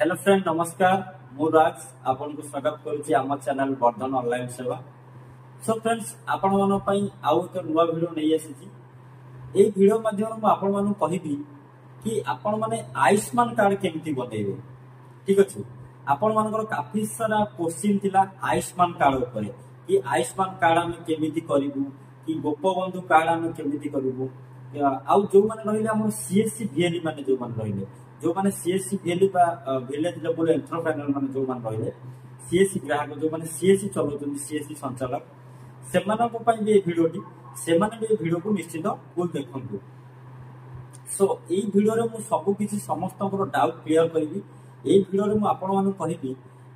Hello friend नमस्कार मु राज आपन को स्वागत करुच्ची आम चैनल वर्धन ऑनलाइन सेवा। सो फ्रेंड्स आपण मन पई आउ एक नुवा वीडियो नहीं आसी। ए वीडियो माध्यम मु आपण मानु कहिबी कि आपण माने आयुष्मान कार्ड केमिति बनेइबे। ठीक अछि, आपण मानकर काफी सारा क्वेश्चन थिला आयुष्मान कार्ड ऊपर कि आयुष्मान कार्ड हम केमिति करिवु कि गोपबंधु कार्ड हम केमिति करिवु आउ जो माने रहिले हमर सीएससी वीएलई माने जो माने रहिले जो माने सीएससी वीएलई बा विलेज लेवल एंटरप्रेन्योर माने जो माने रहिले सीएससी ग्राहक जो माने सीएससी चलौछन सीएससी संचालक सेमानक पई भी वीडियोटी सेमाने भी वीडियो को निश्चित फुल देखंतु। सो एई वीडियो रे मु सब किछि समस्त डाउट क्लियर करबी। एई वीडियो रे मु आपण मानु कहिबी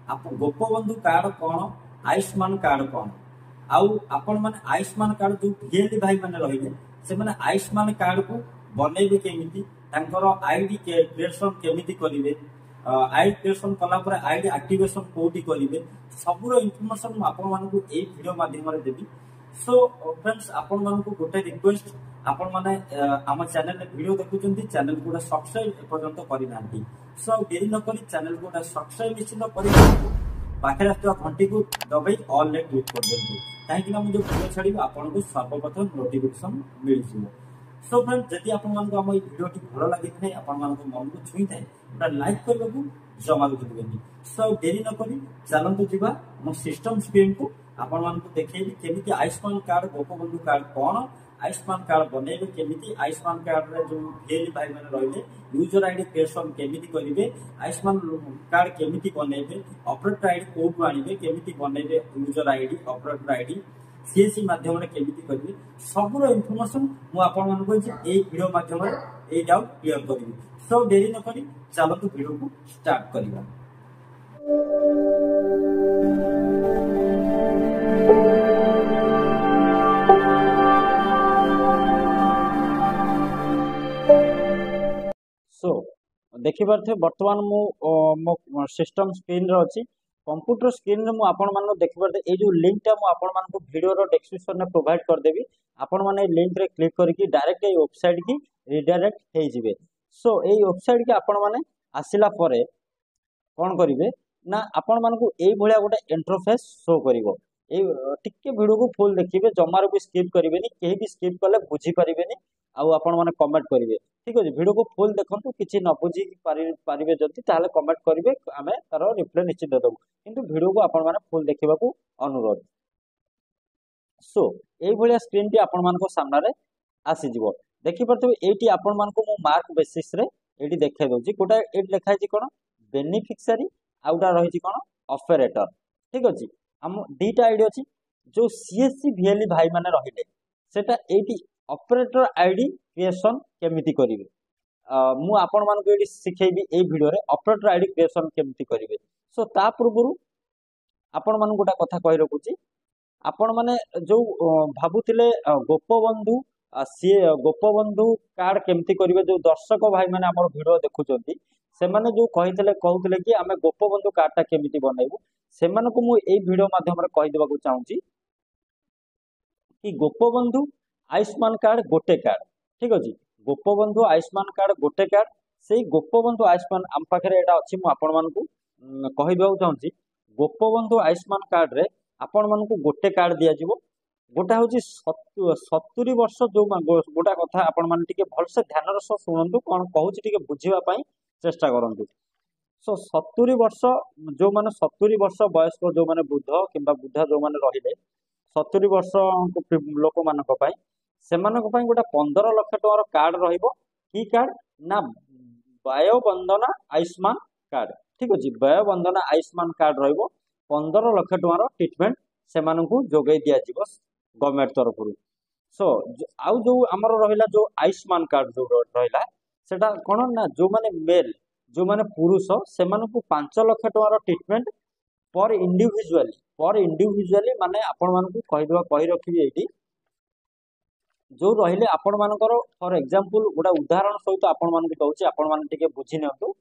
आप गोपबंधु कार्ड कोन आयुष्मान कार्ड कोन आउ आपण माने आयुष्मान कार्ड जो वीएलई भाई माने रहिले से माने आयुष्मान कार्ड को बनेबे केमिति तांकर आईडी क्रिएशन केमिति करिवे आईडी क्रिएशन कला पर आईडी एक्टिवेशन कोठी करिवे सबरो इंफॉर्मेशन म आपण मानकु ए वीडियो माध्यम रे देबी। सो फ्रेंड्स आपण मानकु गोटे रिक्वेस्ट आपण माने आम चैनल रे वीडियो देखुचंती चैनल को सब्सक्राइब पर्यंत करि नांती। सो देरी न करी चैनल को सब्सक्राइब निश्चित करि पाखे आस्था घंटी को दबाई ऑल ले क्लिक कर देबो ताकि ना जो वीडियो छाड़िबो आपण को सर्वप्रथम नोटिफिकेशन मिल जिवो। सो फ्रेंड्स जदि आपण मान को हम ई वीडियो टी भलो लागि थाए आपण मान को मन को छुई थाए ओटा लाइक करबो जमा दिबेनी। सो देरी न करी चलंतु जिबा मो सिस्टम स्क्रीन को आपण मान को देखेबी केमिति आयुष्मान कार्ड गोपबंधु कार्ड कोन आयुष्मान कार्ड बनेबे केमिति आयुष्मान कार्ड रे जो वीएलई भाई माने रहिले यूजर आईडी क्रिएशन केमिति करिवे आयुष्मान कार्ड केमिति बनेबे ऑपरेटर आईडी कोड आनिबे केमिति बनेबे user ID operator ID CSC माध्यम रे केमिति करिवे सबरो इंफॉर्मेशन मु आपण मान को ए वीडियो माध्यम रे ए डाउट क्लियर करिवे। सो देरी न करी चलतु वीडियो को स्टार्ट करिबा। सो देखि पारथे वर्तमान मो सिस्टम स्क्रीन रे अछि कंप्यूटर स्क्रीन रे मु आपण मान देखि पारथे ए जो लिंक टा मु आपण मान को वीडियो रो डिस्क्रिप्शन में प्रोवाइड कर देबी आपण माने लिंक रे क्लिक करके डायरेक्ट ए वेबसाइट की रिडायरेक्ट हे जिवे। सो ए वेबसाइट के आपण माने आसिला परे कोन करिवे ना आपण मान को ए भलिया गोटे इंटरफेस शो करिवो ए टिके वीडियो को फुल देखिबे जमार भी स्किप करिवेनी केही भी स्किप करले बुझी परिबेनी आउ आपण माने कमेंट करिवे। ठीक अछि वीडियो को फुल देखंतु किछि न बुझी पारिबे जति ताले कमेंट करिवे आमे तारो रिप्लाई निश्चित देबो किंतु वीडियो को आपण माने फुल देखिबा को अनुरोध। सो ए भलिया स्क्रीन टी आपण मान को सामना रे आसी जिवो देखि परथबे एटी आपण मान को मो मार्क बेसिस रे एटी देखाइ दोजी कोटा एट लिखाइ छि कोन बेनिफिशियरी आउटा रहि छि कोन ऑपरेटर। ठीक अछि हम दीटा आईडी अछि जो सीएससी वीएलई भाई माने रहिले सेटा एटी ऑपरेटर आईडी क्रिएशन केमिति करिवे मु आपण मान को एटी सिखेबी ए वीडियो रे ऑपरेटर आईडी क्रिएशन केमिति करिवे। सो ता पूर्वरु आपण मान गोटा कथा कहि रखुची आपण माने जो भाबुतिले गोपबंधु गोपबंधु कार्ड केमिति करिवे जो दर्शक भाई माने हमर वीडियो देखुचंती से माने जो कहउतले कि आमे गोपबंधु कार्ड ता केमिति बनेबु से माने को मु ए वीडियो माध्यम रे कहि देबा को चाहूची कि गोपबंधु आयुष्मान कार्ड गोटे कार्ड। ठीक अछि गोपबंधु आयुष्मान कार्ड गोटे कार्ड से गोपबंधु आयुष्मान आम पाखरे एटा अछि मु आपण मान को कहि देबा चाहूची गोपबंधु आयुष्मान कार्ड रे आपण मान को गोटे कार्ड दिया जिवो गोटा होची 70 वर्ष जो गोटा कथा आपण मान टिके भल से ध्यान रस सुनंतु कोन कहूची टिके बुझिबा पई चेष्टा करंतु। सो 70 वर्ष जो माने 70 वर्ष वयस्क जो माने बुद्ध किंबा बुद्धा जो माने रहिले 70 वर्ष लोक मानक पई सेमानक पई गोटा 15 लाख टकार कार्ड रहिबो की कार्ड ना वय वंदना आयुष्मान कार्ड। ठीक अछि वय वंदना आयुष्मान कार्ड रहिबो 15 लाख टकार ट्रीटमेंट सेमानकु जोगै दिया जिवो गवर्नमेंट तरफ रु। सो आउ जो हमर रहिला जो आयुष्मान कार्ड जो रहिला सेटा कोन ना जो माने मेल जो माने पुरुष सेमानकु 5 लाख टकार ट्रीटमेंट पर इंडिविजुअली माने आपण मानकु कहि रखिबी एठी जो रहिले आपण मानकर फॉर एग्जांपल गोटा उदाहरण सहित आपण मानकु दउची आपण मान टिके बुझि नियंतु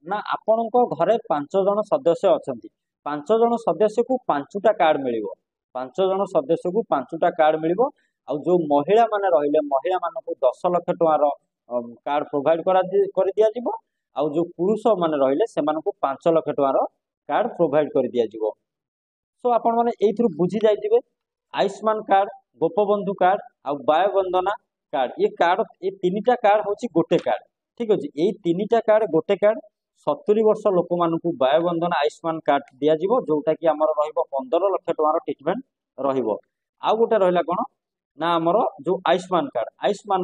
ना आपणको घरे 5 जन सदस्य अछंती 5 जन सदस्य को 5टा कार्ड मिलिबो 5 जन सदस्य को 5टा कार्ड मिलिबो आ जो महिला माने रहिले महिला मानकु 10 लाख टकार कार्ड प्रोवाइड कर दिया जिवो आउ जो पुरुष माने रहिले सेमानकु 5 लाख टकार कार्ड प्रोवाइड कर दिया जिवो। सो आपण माने एइथरु बुझी जाइथिबे आयुष्मान कार्ड, गोपबंधु कार्ड आ बाय वंदना कार्ड, ये कार्ड ये तीनटा कार्ड होची गोटे कार्ड। ठीक अछि, एई तीनटा कार्ड गोटे कार्ड 70 वर्ष लोक मानकु बाय वंदना आयुष्मान कार्ड दिया जिवो, जोटा कि हमर रहिबो 15 लाख टकार ट्रीटमेंट रहिबो। आ गोटे रहिला कोन ना हमर जो आयुष्मान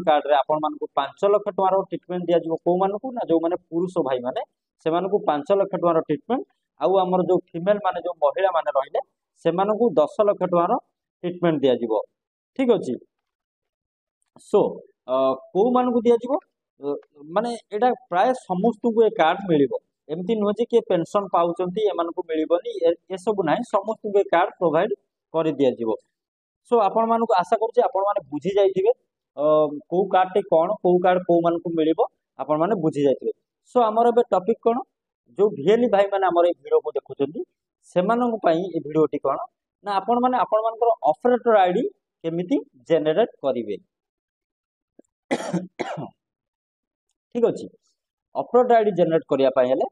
कार्ड रे आपण मानकु 5 लाख टकार ट्रीटमेंट दिया जिवो। को मानकु ना जो माने पुरुष भाई माने सेमानकु 5 लाख टकार ट्रीटमेंट, आउ हमर जो फीमेल माने जो महिला माने रहिले सेमानकु 10 लाख टकार ट्रीटमेंट दिया जिवो। ठीक अछि। सो को मानकु दिया जिवो माने एटा प्राय समस्त को ए कार्ड मिलिबो। एमती नुह जे के पेंशन पाउचंती एमानकु मिलिबोनी, ए सब नाही, समस्त को ए कार्ड प्रोवाइड कर दिया जिवो। सो आपण मानकु आशा करूची आपण माने बुझी जाइथिबे को कार्ड टे कोन, को कार्ड को मानकु मिलिबो आपण माने बुझी जाइथिबे। सो हमर बे टॉपिक कोन, जो भिएली भाई माने हमर ए वीडियो को देखुचंती सेमानकु पई ए वीडियो टी कोन ना आपण माने आपण मानकर ऑपरेटर आईडी केमिति जनरेट करिवे। ठीक अछि, ऑपरेटर आईडी जनरेट करिया पई हेले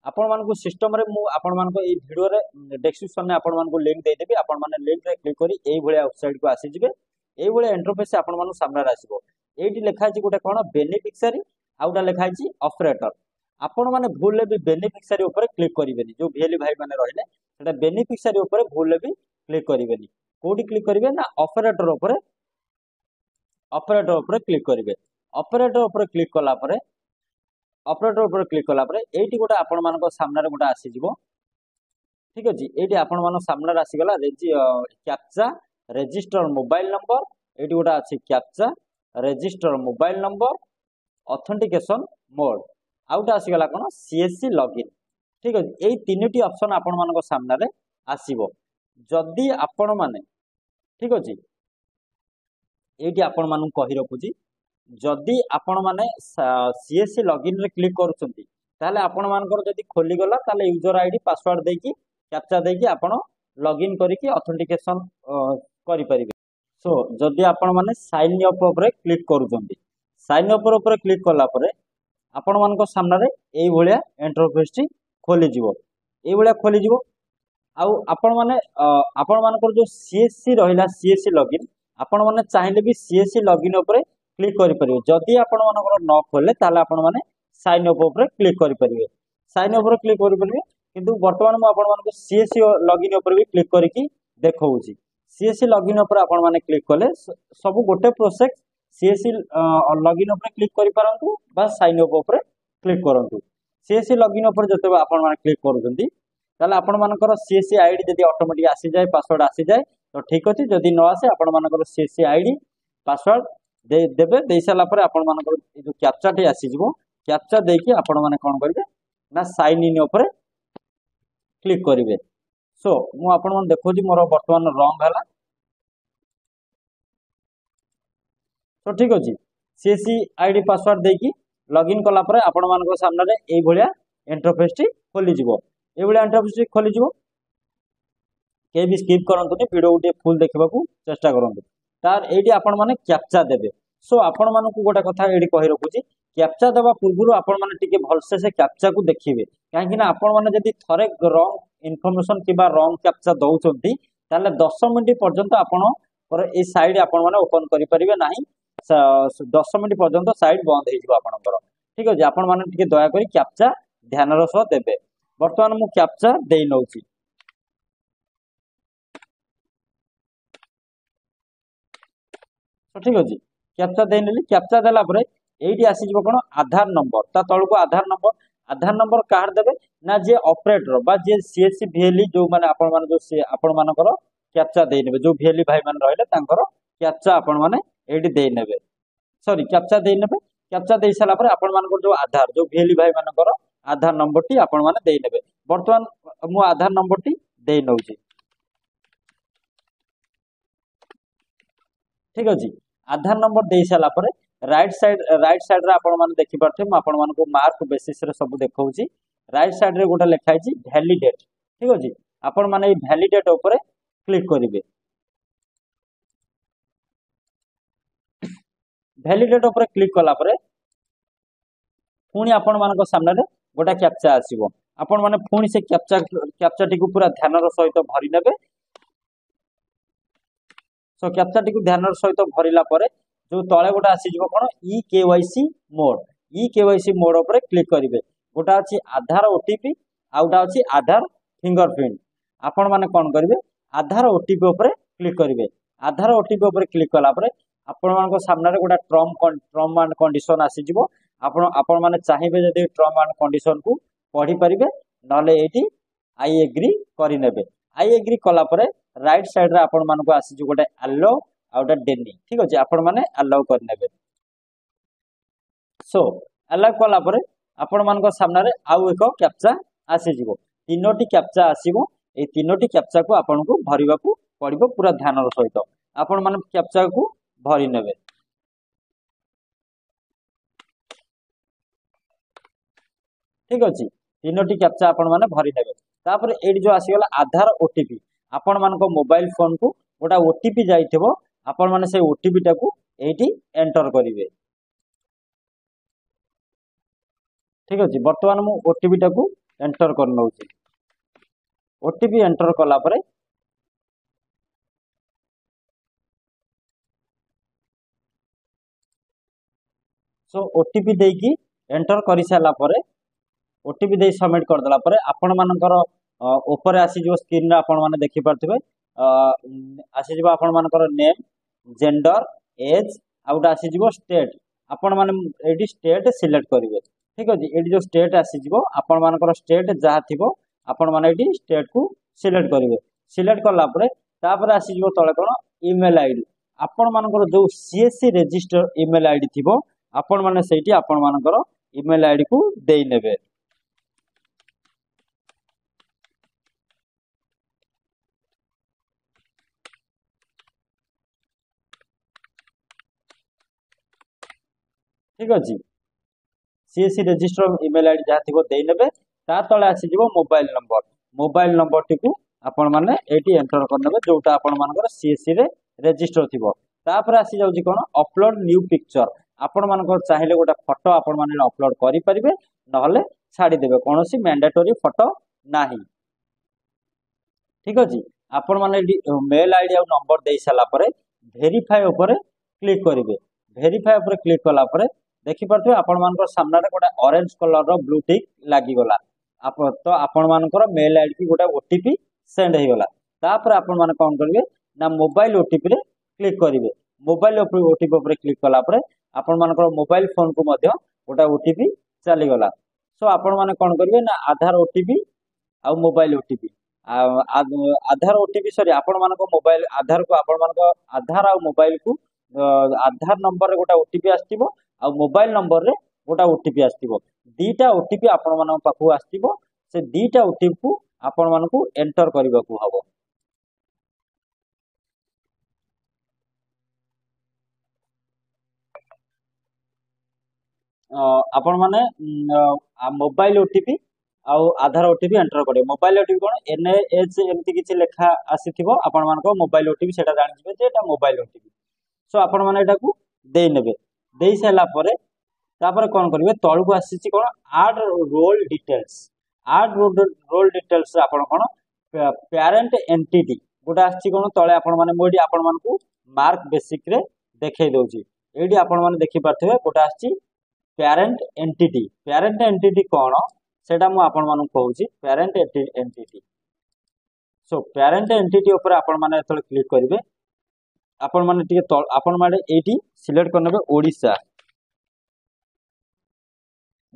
आपण मानकु सिस्टम रे मु आपण मानको ए वीडियो रे डिस्क्रिप्शन में आपण मानको लिंक दे देबी। आपण माने लिंक रे क्लिक करी एई भलिया वेबसाइट को आसी जिवे। एई भलिया इंटरफेस आपण मानु सामने आसीबो। एइटी लेखा अछि गोटे कोन बेनिफिशियरी, आउटा लेखा अछि ऑपरेटर। आपण माने भूल भी बेनिफिशियरी ऊपर क्लिक करिवेनी, जो भिएली भाई माने रहिले सेटा बेनिफिशियरी ऊपर भूल भी क्लिक करिवेनी। कोडी क्लिक करिवे ना ऑपरेटर ऊपर क्लिक करिवे। ऑपरेटर ऊपर क्लिक कला परे ऑपरेटर ऊपर क्लिक कला परे एइटी गोटे आपण मानको सामने रे गोटे आसी जिवो। ठीक अछि, एइटी आपण मानो सामने रे आसी गला captcha register mobile number, eighty गोटे अछि captcha register mobile number authentication mode, outta आसी गला कोन सीएससी लॉगिन। ठीक अछि, एई तीनटी ऑप्शन आपण मानको सामने रे आसीबो। जदि आपण माने ठीक अछि, एइटी आपण मानु कहि रखुची जदि आपण माने सीएससी लॉगिन रे क्लिक करूचंती ताले आपण मानकर जदि खोली गला ताले यूजर आईडी पासवर्ड देकी कैप्चा देकी आपण लॉगिन करिकि ऑथेंटिकेशन करि परिबे। सो जदि आपण माने साइन अप ऊपर क्लिक करूचंती, साइन अप ऊपर क्लिक कला परे आपण मानको सामने रे एई भलिया इंटरफेस टी खोली जिवो। एई भलिया खोली जिवो। आउ आपण मानकर जो सीएससी रहिला सीएससी लॉगिन आपण माने चाहिले भी सीएससी लॉगिन ऊपर क्लिक करि परिबे। जदि आपण मानकर न खोले ताले आपण माने साइन अप ऊपर क्लिक करि परिबे। साइन अप ऊपर क्लिक करि परिबे, किंतु वर्तमान मु आपण मानको सीएससी लॉगिन ऊपर भी क्लिक करिकि देखौची। सीएससी लॉगिन ऊपर आपण माने क्लिक कले सब गोटे प्रोसेस सीएससी लॉगिन ऊपर क्लिक करि परंतु बा साइन अप ऊपर क्लिक करंतु। सीएससी लॉगिन ऊपर जते आपण माने क्लिक करूचंती ताले आपण मानकर सीएससी आईडी जदि ऑटोमेटिक आसी जाए, पासवर्ड आसी जाए तो ठीक अछि। जदि न आसे आपण मानकर सीएससी आईडी पासवर्ड दे देबे। दे साला परे आपण मानकर जो कैप्चा टी आसी जिवो, कैप्चा देकी आपण माने कोन करिवे ना साइन इन ऊपर क्लिक करिवे। सो मु आपण मन देखोजी मोर वर्तमान रंग हला। तो ठीक अछि, सीएससी आईडी पासवर्ड देकी लॉगिन कला परे आपण मानकर सामने रे एई भलिया इंटरफेस टी खोली जिवो। एई भलिया इंटरफेस टी खोली जिवो। के भी स्किप करंतु नि, वीडियो उटे फुल देखबा को चेष्टा करंतु। तार एडी आपण माने कैप्चा देबे। सो आपण मानकु गोटे कथा एडी कहि रखुची, कैप्चा देबा पूर्वरु आपण माने टिके भलसे से कैप्चा को देखिबे। काहे कि ना आपण माने जदि थरे रॉन्ग इन्फॉर्मेशन किबा रॉन्ग कैप्चा दउचंती ताले 10 मिनिट पर्यंत आपण पर ए साइड आपण माने ओपन करि परिबे नाही। 10 मिनिट पर्यंत साइड बंद हे जिवो आपणकर। ठीक अछि, आपण माने टिके दया करी कैप्चा ध्यान रो सह देबे। वर्तमान मु कैप्चा देई नउची। तो ठीक अछि, कैप्चा देई नेली। कैप्चा देला परे एइटी आसी जिवो कोन आधार नंबर, ता तळको आधार नंबर कार देबे ना जे ऑपरेटर बा जे सीएससी भिएली जो माने आपण माने जो आपण मानकर कैप्चा देई नेबे। जो भिएली भाई माने रहले तांकर कैप्चा आपण माने एइटी देई नेबे। सॉरी कैप्चा देई नेबे। कैप्चा देई साला परे आपण मानकर जो आधार जो भिएली भाई मानकर आधार नंबर टी आपण माने देई नेबे। वर्तमान मु आधार नंबर टी देई नउची। ठीक अछि, आधार नंबर दे साला परे राइट साइड रे आपण माने देखि परथे। म आपण मानको मार्क बेसिस रे सब देखौची। राइट साइड रे गोटा लेखाइ छी वैलिडेट। ठीक अछि, आपण माने ए वैलिडेट ऊपर क्लिक करिवे। वैलिडेट ऊपर क्लिक कला परे पुणी आपण मानक सामने गोटे कैप्चा आसीबो आपण माने पुणी से कैप्चा टी को पूरा ध्यान सहित भरी नेबे। सो कैप्चा टी को ध्यान सहित भरिला परे जो तळे गोटे आसीजिवो कोन e KYC mode. E KYC mode ऊपर क्लिक करिवे। गोटा अछि आधार ओटीपी आउटा अछि आधार फिंगरप्रिंट। आपण माने कोन करिवे आधार ओटीपी ऊपर क्लिक करिवे। आधार ओटीपी ऊपर क्लिक कला परे आपण मानको सामने रे गोटा टर्म एंड कंडीशन आसीजिवो। आपण माने चाहिबे जदि टर्म एंड कंडीशन को पढ़ी परिबे नले एटी आई एग्री करि नेबे। आई एग्री कला परे राइट साइड रे आपण मानको आसी जो गोटे अलो आउटा डेनी ठीक अछि आपण माने अलाउ कर नेबे। सो अलाउ कला परे आपण मानको सामने रे आउ एक कैप्चा आसी जिवो। तीनोटी कैप्चा आसीबो। ए तीनोटी कैप्चा को आपण को भरिबा को पड़िबो पूरा ध्यान रो सहित आपण माने कैप्चा को भरि नेबे। ठीक अछि तीनोटी कैप्चा आपण माने भरि नेबे। तापर एडी जो आसीगला आधार ओटीपी आपण मानको मोबाइल फोन को गोटा ओटीपी जाइथिबो आपण माने से ओटीपी टा को एठी एंटर करिवे। ठीक अछि वर्तमान मु ओटीपी टा को एंटर कर नउची। ओटीपी एंटर कला परे सो ओटीपी देकी एंटर करि साला परे ओटीपी दे सबमिट कर देला परे आपण मानकर ऊपर आसी जो स्क्रीन रे आपण माने देखि परथिबे आसी जो आपण मानकर नेम जेंडर एज आउट आसी जो स्टेट आपण माने एडी स्टेट सिलेक्ट करिवे। ठीक अछि एडी जो स्टेट आसी जो आपण मानकर स्टेट जहा थिबो आपण माने एडी स्टेट को सिलेक्ट करिवे। सिलेक्ट करला परे तापर आसी जो तळे कोन ईमेल आईडी आपण मानकर जो सीएससी रजिस्टर ईमेल आईडी थिबो आपण माने सेठी आपण मानकर ईमेल आईडी को देई नेबे। ठीक अछि सीएससी रजिस्टर ईमेल आईडी जहा थिबो देई नेबे। ता तळे आसी जिवो मोबाइल नंबर टी को आपण माने एटी एंटर कर नेबे जोटा आपण मानकर सीएससी रे रजिस्टर थिबो। तापर आसी जाउची कोन अपलोड न्यू पिक्चर आपण मानकर चाहिले गोटा फोटो आपण माने अपलोड करि परिबे नहले छाडी देबे कोनोसी मैंडेटरी फोटो नाही। ठीक अछि आपण माने मेल आईडी आ नंबर देई साला परे वेरीफाई ऊपर क्लिक करिवे। वेरीफाई ऊपर क्लिक कला परे देखि परथि आपण मानकर सामने रे गोटा ऑरेंज कलर रो ब्लू टिक लागी गला तो आपण मानकर मेल आईडी की गोटा ओटीपी सेंड हे गला। तापर आपण माने कोन करिवे ना मोबाइल ओटीपी रे क्लिक करिवे। मोबाइल ओटीपी ऊपर क्लिक कला परे आपण मानकर मोबाइल फोन को मध्य गोटा ओटीपी चली गला। सो आपण माने कोन करिवे ना आधार ओटीपी आ मोबाइल ओटीपी आधार ओटीपी सॉरी आपण मानको मोबाइल आधार को आपण मानको आधार आ मोबाइल को आधार नंबर रे गोटा ओटीपी आस्तिबो आ मोबाइल नंबर रे गोटा ओटीपी आस्तिबो। दीटा ओटीपी आपण मानको पाखु आस्तिबो से दीटा ओटीपी को आपण मानको एंटर करबा को हबो। आपण माने मोबाइल ओटीपी आ आधार ओटीपी एंटर करे। मोबाइल ओटीपी कोन एनएच एमती किछि लेखा आसीथिबो आपण मानको मोबाइल ओटीपी सेटा जानि जिवे जे एटा मोबाइल ओटीपी। सो आपण माने एटा को देई नेबे। देई साला परे तापर कोन करिवे तळु को आसीछि कोन add role details. Add role details आपण कोन पेरेंट एंटिटी गोटा आछि कोन तळे आपण माने मोडी आपण मानको मार्क बेसिक रे देखै दोछि। एडी आपण माने देखि परथिबे गोटा आछि पेरेंट एंटिटी कोन सेटा मु आपण मानको कहूछि parent entity. So parent entity ऊपर आपण माने एतले क्लिक करिवे। आपण माने टिके आपण माने एटी सिलेक्ट करनेबे ओडिसा।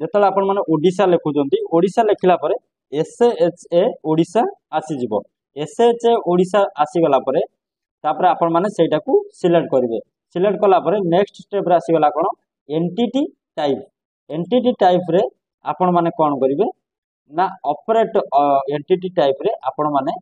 जेतले आपण माने ओडिसा लेखुजंती ओडिसा लेखिला परे एसएचए ओडिसा आसी जिवो। एसएचए ओडिसा आसी गला परे तापर आपण माने सेटा को सिलेक्ट करिवे। सिलेक्ट कला परे नेक्स्ट स्टेप रे आसी गला कोन एंटिटी टाइप। एंटिटी टाइप रे आपण माने कोन करिवे ना ऑपरेट एंटिटी टाइप रे आपण माने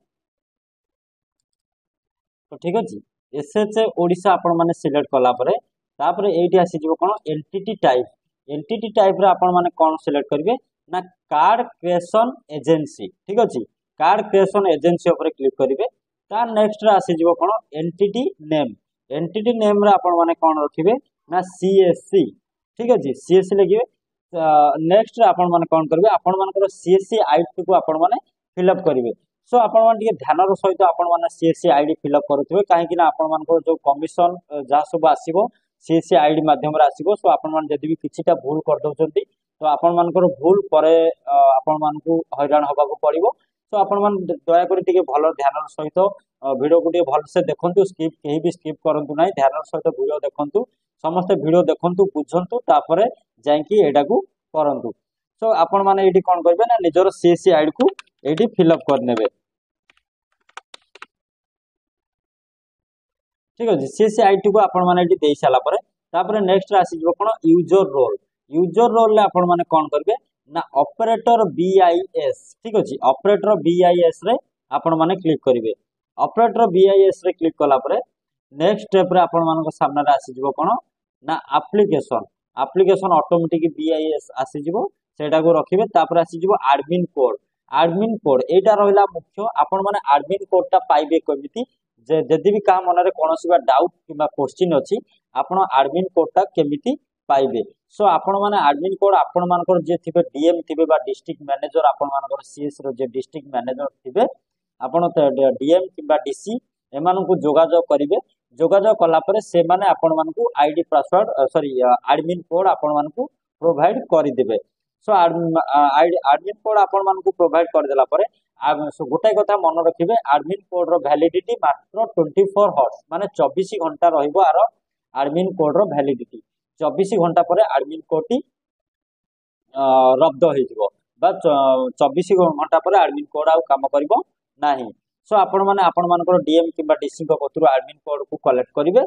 तो ठीक अछि एसएचए ओडिसा आपण माने सिलेक्ट कला परे तापर एटी आसी जिवो कोन एंटिटी टाइप। एंटिटी टाइप रे आपण माने कोन सिलेक्ट करिवे ना कार्ड क्रिएशन एजेंसी। ठीक अछि कार्ड क्रिएशन एजेंसी ऊपर क्लिक करिवे। ता नेक्स्ट रे आसी जिवो कोन एंटिटी नेम। एंटिटी नेम रे आपण माने कोन रखिवे ना सीएससी। ठीक अछि सीएससी लिखिवे नेक्स्ट आपण माने कोन करबे आपण मानकर सीएससी आईडी को आपण माने फिलअप करिवे सो आपण माने टिके ध्यानर सहित आपण माने सीएससी आईडी फिलअप करथुवे काहे कि ना आपण मानकर जो कमिशन जा सब आसीबो सीएससी आईडी माध्यम रे आसीबो सो आपण माने जदी भी किछिटा भूल कर दउचंती तो आपण मानकर भूल परे आपण मानकू हैरान होबा को पड़िबो सो आपण मान दया करी टिके भलो ध्यानर सहित वीडियो को टिके भल से देखंतु स्किप केही भी स्किप करंतु नाही ध्यानर सहित वीडियो देखंतु समस्त वीडियो देखंतु बुझंतु तापरे जायकि एटा को करंतु सो आपण माने एटी कोन करबे ना निजर सीएससी आईडी को एटी फिलअप कर नेबे ठीक अछि सीएससी आईडी को आपण माने एटी देई साला परे तापरे नेक्स्ट आसी जो कोन यूजर रोल ले आपण माने कोन करबे ना ऑपरेटर बीआईएस ठीक अछि ऑपरेटर बीआईएस रे आपण माने क्लिक करिवे ऑपरेटर बीआईएस रे क्लिक कला परे नेक्स्ट स्टेप रे आपण मानको सामने रे आसी जो कोन ना एप्लिकेशन ऑटोमेटिक बीआईएस आसी जिवो सेटा को रखिबे तापर आसी जिवो एडमिन कोड एटा रहिला मुख्य आपण माने एडमिन कोड ता पाइबे केमिति जे जदी भी का मन रे कोनोसी बा डाउट किबा क्वेश्चन अछि आपण एडमिन कोड ता केमिति पाइबे सो आपण माने एडमिन कोड आपण मानकर जे थिबे डीएम थिबे बा डिस्ट्रिक्ट मैनेजर आपण मानकर सीएस रो जे डिस्ट्रिक्ट मैनेजर थिबे आपण डीएम किबा डीसी एमान को जोगाजोग करिवे जोगाजोग कला परे से माने आपण मानकू ID password sorry admin code आपण मानकू प्रोवाइड करि देबे सो एडमिन कोड आपण मानकू प्रोवाइड कर देला परे सो गोटाई कथा मन रखिबे एडमिन कोड रो वैलिडिटी मात्र 24 हॉर्स माने 24 घंटा रहइबो आरो एडमिन कोड रो वैलिडिटी 24 घंटा परे एडमिन कोड टी रद्द होइजबो बा 24 घंटा परे एडमिन कोड आ काम करिवो नाही सो आपण माने आपण मानकर डीएम किबा डीसी को पत्रु एडमिन कोड को कलेक्ट करिवे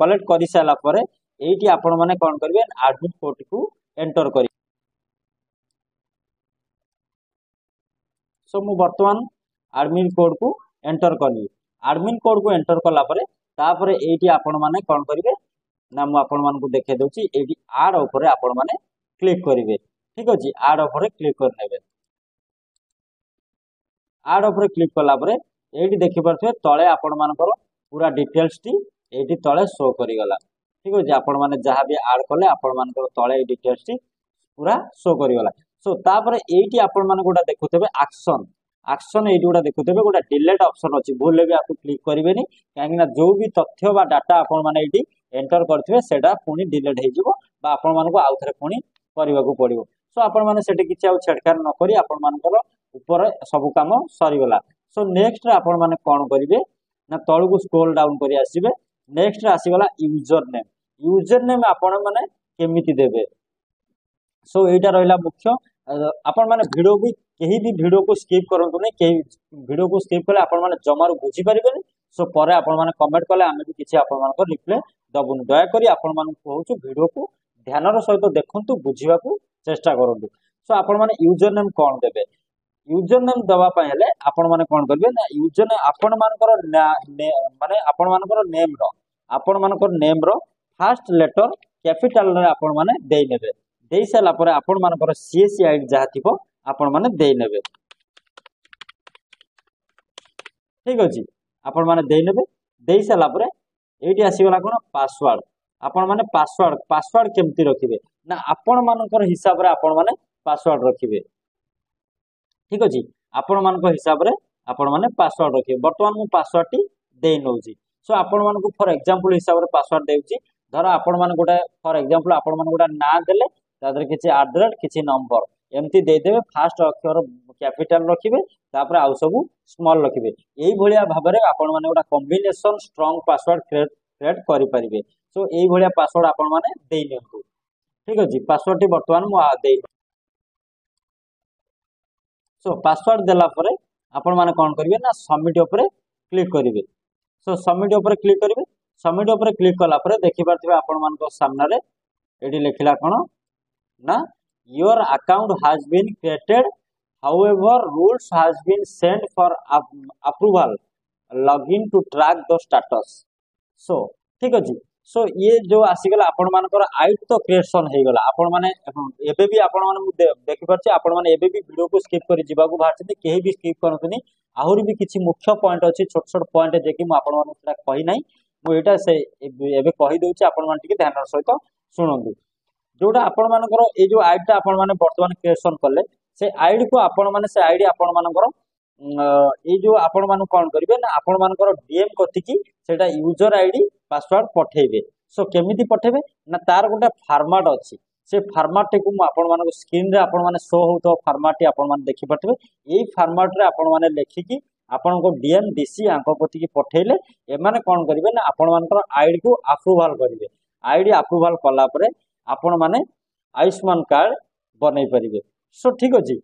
कलेक्ट करि साला परे एठी आपण माने कोन करिवे एडमिन कोड को एंटर करि सो मु वर्तमान एडमिन कोड को एंटर करनी एडमिन कोड को एंटर कला परे तापरे एठी आपण माने कोन करिवे ना मु आपण मान को देखे दोची एठी ऐड ऊपर आपण माने क्लिक करिवे ठीक अछि ऐड ऊपर क्लिक कर नेबे ऐड ऊपर क्लिक कला परे एठी देखि परछे तळे आपण मानकर पूरा डिटेल्स टी एठी तळे शो करि गला ठीक अछि आपण माने जहा भी ऐड करले आपण मानकर तळे डिटेल्स टी पूरा शो करि गला सो तापरे एठी आपण मान गोटा देखुतबे एक्शन एठी गोटा देखुतबे गोटा डिलीट ऑप्शन अछि भूल लेबे आपको क्लिक करिवेनी काहे ना जो भी तथ्य बा डाटा आपण माने एठी एंटर करथिबे सेटा पुनी डिलीट हे जिवो बा आपण मान को आउथरे पुनी करबा को पड़िबो सो आपण माने सेठी किछि आउ छेडकार न करी आपण मानकर ऊपर सब काम सरी गला सो नेक्स्ट रे आपण माने कोन करिवे ना तळ को स्क्रॉल डाउन करी आसीबे नेक्स्ट रे आसी गला यूजर नेम आपण माने केमिति देबे सो एटा रहिला मुख्य आपण माने वीडियो भी वीडियो को स्किप करंतु नै केही वीडियो को स्किप कले आपण माने जमार बुझी परिबेनी सो परे आपण माने कमेंट कले आमे भी किछि आपण मानकर रिप्लाई दबुन दया करी आपण मान कहूछु वीडियो को ध्यानर सहित देखंतु बुझिबा को चेष्टा करंतु सो आपण माने यूजर नेम कोन देबे यूजर नेम दवा पय हेले आपण माने कोन करबे ना यूजर नेम आपण मानकर माने आपण मानकर name row first letter capital रे आपण माने देई नेबे देई साला परे आपण मानकर सीएससी आईडी जहा थिबो आपण माने देई नेबे ठीक अछि आपण माने देई नेबे देई साला परे एठी आसी गला कोन पासवर्ड आपण माने पासवर्ड केमति रखिबे ना आपण मानकर हिसाब रे आपण माने पासवर्ड रखिबे ठीक अछि आपण मानकर हिसाब रे आपण माने पासवर्ड रखिबे वर्तमान मु पासवर्ड टी देई नउची सो आपण मानको फॉर एग्जांपल हिसाब रे पासवर्ड देउची धर आपण मान गोटा फॉर एग्जांपल आपण मान गोटा ना देले तादर किछि एड्रेस किछि नंबर एमती दे देबे फर्स्ट अक्षर कैपिटल रखिबे तापर आउ सब स्मॉल रखिबे एई भलिया भाबरे आपण माने गोटा कॉम्बिनेशन स्ट्रांग पासवर्ड क्रिएट करि परिबे सो एई भलिया पासवर्ड आपण माने देई नियंतु ठीक अछि पासवर्ड टी वर्तमान मु आ देई सो पासवर्ड देला परे आपण माने कोन करिवे ना सबमिट ऊपर क्लिक करिवे सो सबमिट ऊपर क्लिक करिवे सबमिट ऊपर क्लिक कला परे देखि परथिबे आपण मान को सामने रे एडी लिखिला कोन ना your account has been created however rules has been sent for approval login to track the status so ठीक अछि सो ये जो आसी गला आपण मानकर आईडी तो क्रिएशन हे गला आपण माने एबे भी आपण माने देखि परछे आपण माने एबे भी वीडियो को स्किप करि जिबा को बाहर छथि केही भी स्किप करथुनी आहुरी भी किछि मुख्य पॉइंट अछि छोट छोट पॉइंट जे कि मु आपण माने सेटा कहि नै मु एटा से एबे कहि दउछि आपण मान टिके ध्यान सहित सुनंदु जोटा आपण मानकर ए जो आईडी आपण माने वर्तमान क्रिएशन कले से आईडी को आपण माने से आईडी आपण मानकर ए जो आपण मानु कोन करिवे ना आपण मानकर डीएम कथिकी सेटा यूजर आईडी पासवर्ड पठेबे। सो केमिति पठेबे ना तार गोटे फॉर्मेट अछि से फॉर्मेट को आपण मानको स्क्रीन रे आपण माने शो होतो फॉर्मेट आपण माने देखि पठबे। एई फॉर्मेट रे आपण माने लेखिकी आपण को डीएम डीसी आंको पति की पठेले ए माने कोन करिवे ना आपण मानकर आईडी को अप्रूवल करिवे। आईडी अप्रूवल कला परे आपण माने आयुष्मान कार्ड बनै परिबे। सो ठीक अछि।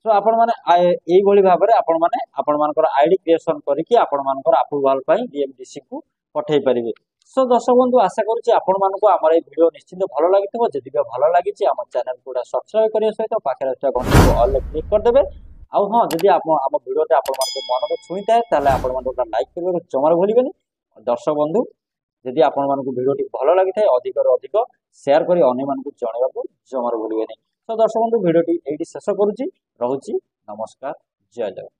सो आपण माने एई भली भाबरे आपण माने आपण मानकर आईडी क्रिएशन करिकि आपण मानकर अप्रूवल पई डीएमडीसी को पठेई परिबे। सो दर्शक बंधु आशा करूची आपण मानको हमर ए वीडियो निश्चित भलो लागितबो। जदि भी भलो लागिची हमर चैनल को सब्सक्राइब करियो सहित पाखरे असता घंटी को ऑल क्लिक कर देबे। आउ हां जदि आपण हम वीडियो ते आपण मानको मन को छुईता है ताले आपण मानको लाइक करबे जमार भूलिबेनी। दर्शक बंधु जदि आपण मानको वीडियो टी भलो लागिथाय अधिक रो अधिक शेयर करी अन्य मानको जणेबाकू जमार भूलिबेनी। तो दर्शक बंधु वीडियो टी एठी शेष करूची। रहुची नमस्कार जय जगन्नाथ।